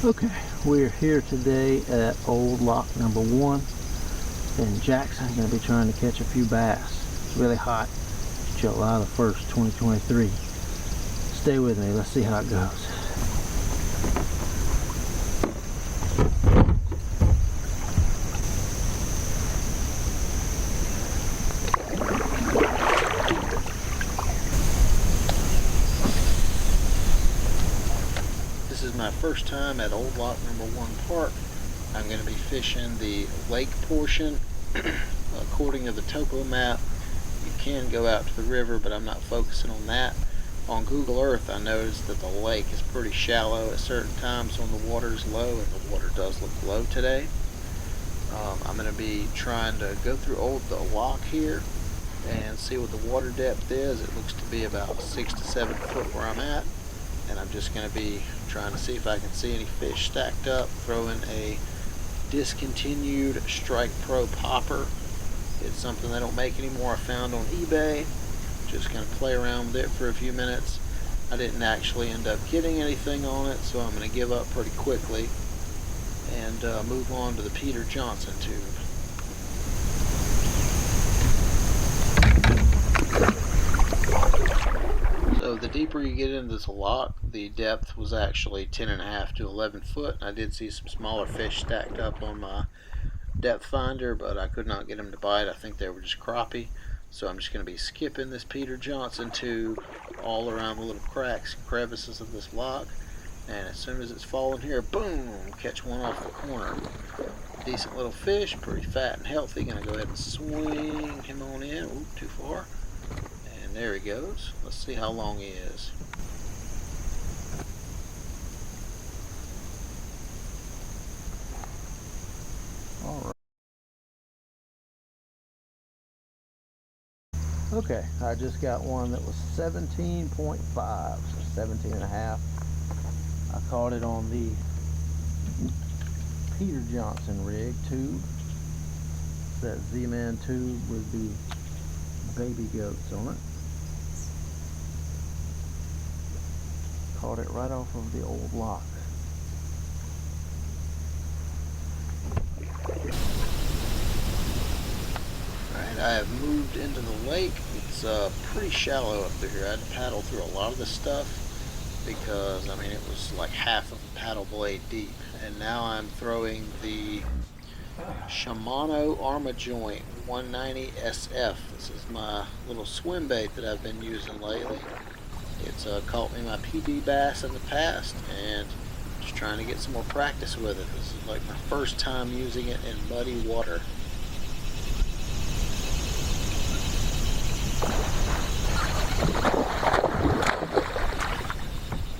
Okay, we're here today at Old Lock number 1 in Jackson. Going to be trying to catch a few bass. It's really hot. July the 1st, 2023. Stay with me. Let's see how it goes. This is my first time at Old Lock number 1 Park. I'm going to be fishing the lake portion. According to the topo map, you can go out to the river, but I'm not focusing on that. On Google Earth, I noticed that the lake is pretty shallow at certain times when the water is low, and the water does look low today. I'm going to be trying to go through the lock here and see what the water depth is. It looks to be about 6 to 7 foot where I'm at, and I'm just going to be trying to see if I can see any fish stacked up, throwing a discontinued Strike Pro popper. It's something they don't make anymore. I found on eBay. Just going to play around with it for a few minutes. I didn't actually end up getting anything on it, so I'm going to give up pretty quickly and move on to the Peter Johnson tube. So the deeper you get into this lock, the depth was actually 10.5 to 11 foot. I did see some smaller fish stacked up on my depth finder, but I could not get them to bite. I think they were just crappie. So I'm just going to be skipping this Peter Johnson tube all around the little cracks and crevices of this lock. And as soon as it's falling here, boom, catch one off the corner. Decent little fish, pretty fat and healthy. Going to go ahead and swing him on in. Ooh, too far. And there he goes. Let's see how long he is. All right. Okay, I just got one that was 17.5, so 17 and a half. I caught it on the Peter Johnson rig tube. That Zman tube with the baby goats on it. Caught it right off of the old lock. Alright, I have moved into the lake. It's pretty shallow up through here. I had to paddle through a lot of this stuff because, I mean, it was like half of a paddle blade deep. And now I'm throwing the Shimano Arma Joint 190 SF. This is my little swim bait that I've been using lately. It's caught me my PB bass in the past, and just trying to get some more practice with it. This is like my first time using it in muddy water.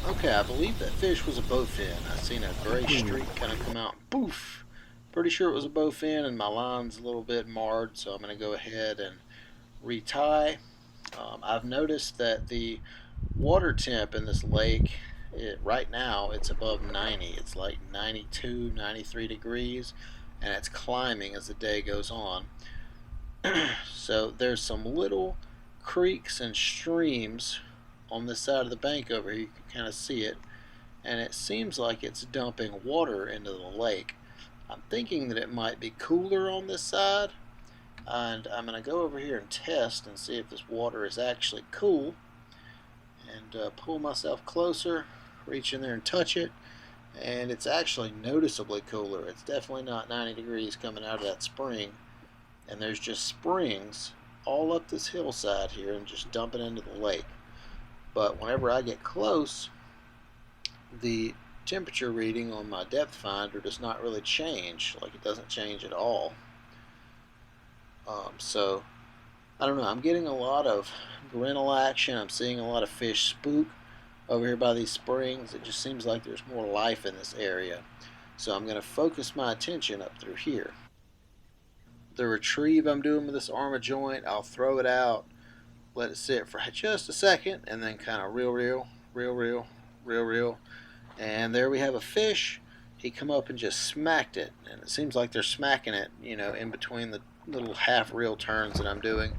Okay, I believe that fish was a bowfin. I seen a gray streak kind of come out. Poof! Pretty sure it was a bowfin, and my line's a little bit marred, so I'm going to go ahead and retie. I've noticed that the water temp in this lake, right now, it's above 90. It's like 92, 93 degrees, and it's climbing as the day goes on. So there's some little creeks and streams on this side of the bank over here. You can kind of see it, and it seems like it's dumping water into the lake. I'm thinking that it might be cooler on this side, and I'm going to go over here and test and see if this water is actually cool, and pull myself closer, reach in there and touch it, and it's actually noticeably cooler. It's definitely not 90 degrees coming out of that spring, and there's just springs all up this hillside here and just dumping into the lake. But whenever I get close, the temperature reading on my depth finder does not really change. Like, it doesn't change at all. So I don't know, I'm getting a lot of grinnell action. I'm seeing a lot of fish spook over here by these springs. It just seems like there's more life in this area. So I'm going to focus my attention up through here. The retrieve I'm doing with this Arma Joint, I'll throw it out, let it sit for just a second, and then kind of reel, and there we have a fish. He come up and just smacked it, and it seems like they're smacking it, you know, in between the little half reel turns that I'm doing.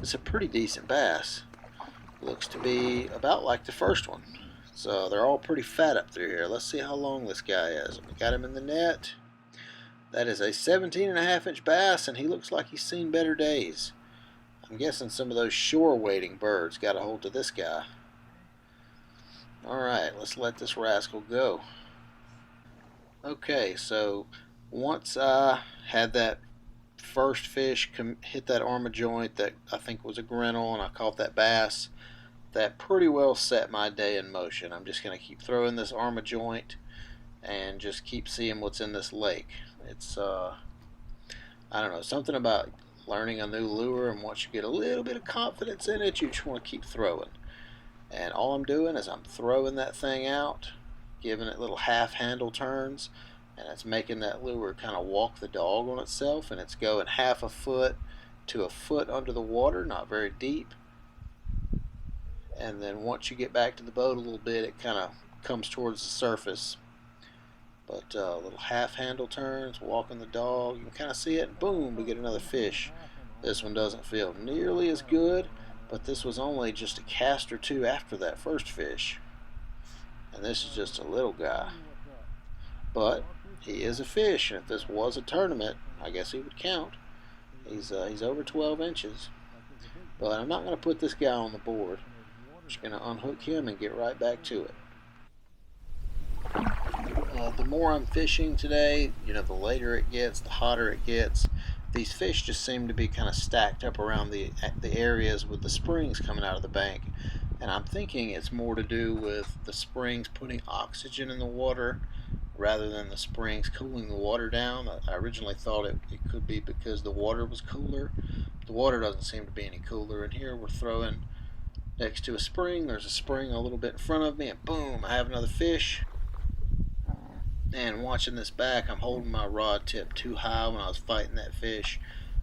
It's a pretty decent bass. Looks to be about like the first one. So they're all pretty fat up through here. Let's see how long this guy is. We got him in the net. That is a 17.5-inch bass, and he looks like he's seen better days. I'm guessing some of those shore wading birds got a hold of this guy. Alright, let's let this rascal go. Okay, so once I had that first fish hit that Arma Joint that I think was a grinnell, and I caught that bass, that pretty well set my day in motion. I'm just going to keep throwing this Arma Joint and just keep seeing what's in this lake. It's I don't know, something about learning a new lure, and once you get a little bit of confidence in it, you just want to keep throwing. And all I'm doing is I'm throwing that thing out, giving it little half handle turns, and it's making that lure kind of walk the dog on itself, and it's going half a foot to a foot under the water, not very deep. And then once you get back to the boat a little bit, it kind of comes towards the surface. But little half handle turns, walking the dog, you can kind of see it, and boom, we get another fish. This one doesn't feel nearly as good, but this was only just a cast or two after that first fish. And this is just a little guy. But he is a fish, and if this was a tournament, I guess he would count. He's over 12 inches. But I'm not going to put this guy on the board. I'm just going to unhook him and get right back to it. The more I'm fishing today, the later it gets, the hotter it gets. These fish just seem to be kind of stacked up around the areas with the springs coming out of the bank. And I'm thinking it's more to do with the springs putting oxygen in the water rather than the springs cooling the water down. I originally thought it could be because the water was cooler. The water doesn't seem to be any cooler. And here we're throwing next to a spring. There's a spring a little bit in front of me, and boom, I have another fish. And watching this back, I'm holding my rod tip too high when I was fighting that fish.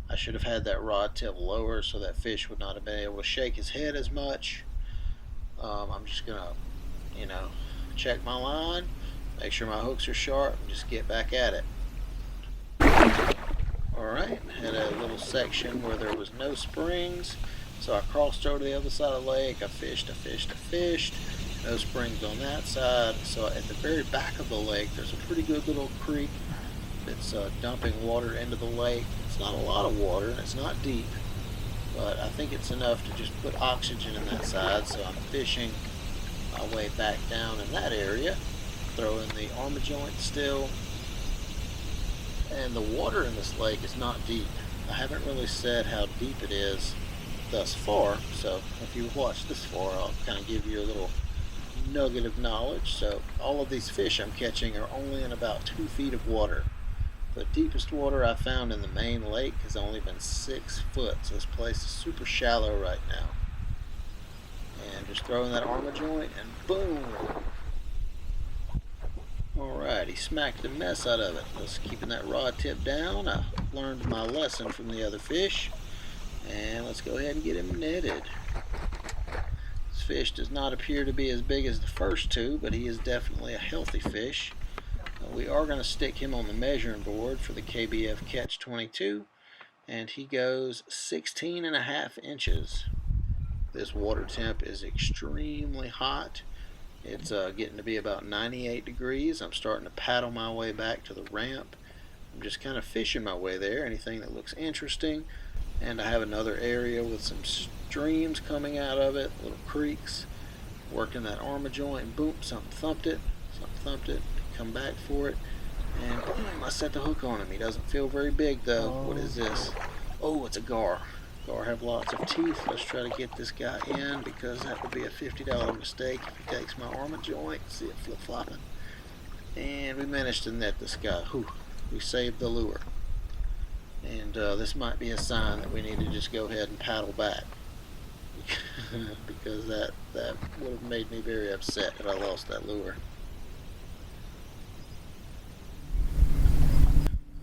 I should have had that rod tip lower so that fish would not have been able to shake his head as much. I'm just going to, check my line, make sure my hooks are sharp, and just get back at it. Alright, had a little section where there was no springs, so I crossed over to the other side of the lake. I fished. No springs on that side. So at the very back of the lake, there's a pretty good little creek that's dumping water into the lake. It's not a lot of water, and it's not deep, but I think it's enough to just put oxygen in that side. So I'm fishing my way back down in that area, throwing the Arma Joint still. And the water in this lake is not deep. I haven't really said how deep it is thus far, so if you watch this far, I'll kind of give you a little nugget of knowledge. So all of these fish I'm catching are only in about 2 feet of water. The deepest water I found in the main lake has only been 6 foot, so this place is super shallow right now. And just throwing that Arma Joint, and boom! Alright, he smacked the mess out of it. Just keeping that rod tip down. I learned my lesson from the other fish. And let's go ahead and get him netted. This fish does not appear to be as big as the first two, but he is definitely a healthy fish. We are going to stick him on the measuring board for the KBF Catch 22, and he goes 16.5 inches. This water temp is extremely hot. It's getting to be about 98 degrees. I'm starting to paddle my way back to the ramp. I'm just kind of fishing my way there, anything that looks interesting. And I have another area with some streams coming out of it, little creeks. Working that Arma Joint, and boom, something thumped it. Come back for it, and boom, I set the hook on him. He doesn't feel very big though. What is this? Oh, it's a gar. Gar have lots of teeth. Let's try to get this guy in, because that would be a $50 mistake if he takes my Arma Joint. See it flip-flopping. And we managed to net this guy. Whew, we saved the lure. And this might be a sign that we need to just go ahead and paddle back. Because that would have made me very upset if I lost that lure.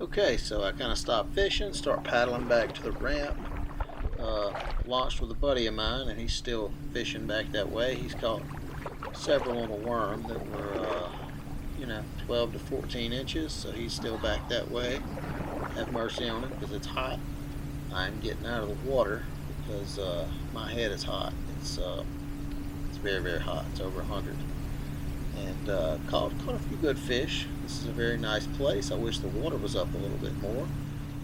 Okay, so I kind of stopped fishing, start paddling back to the ramp. Launched with a buddy of mine, and he's still fishing back that way. He's caught several on a worm that were, 12 to 14 inches, so he's still back that way. Have mercy on him, because it's hot. I'm getting out of the water because my head is hot. It's very, very hot. It's over 100. and caught a few good fish. This is a very nice place. I wish the water was up a little bit more.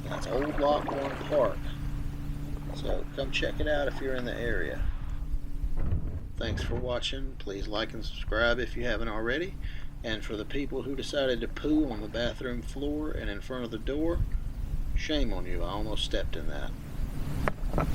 That's Old Lockhorn Park. So come check it out if you're in the area. Thanks for watching. Please like and subscribe if you haven't already. And for the people who decided to poo on the bathroom floor and in front of the door, shame on you. I almost stepped in that.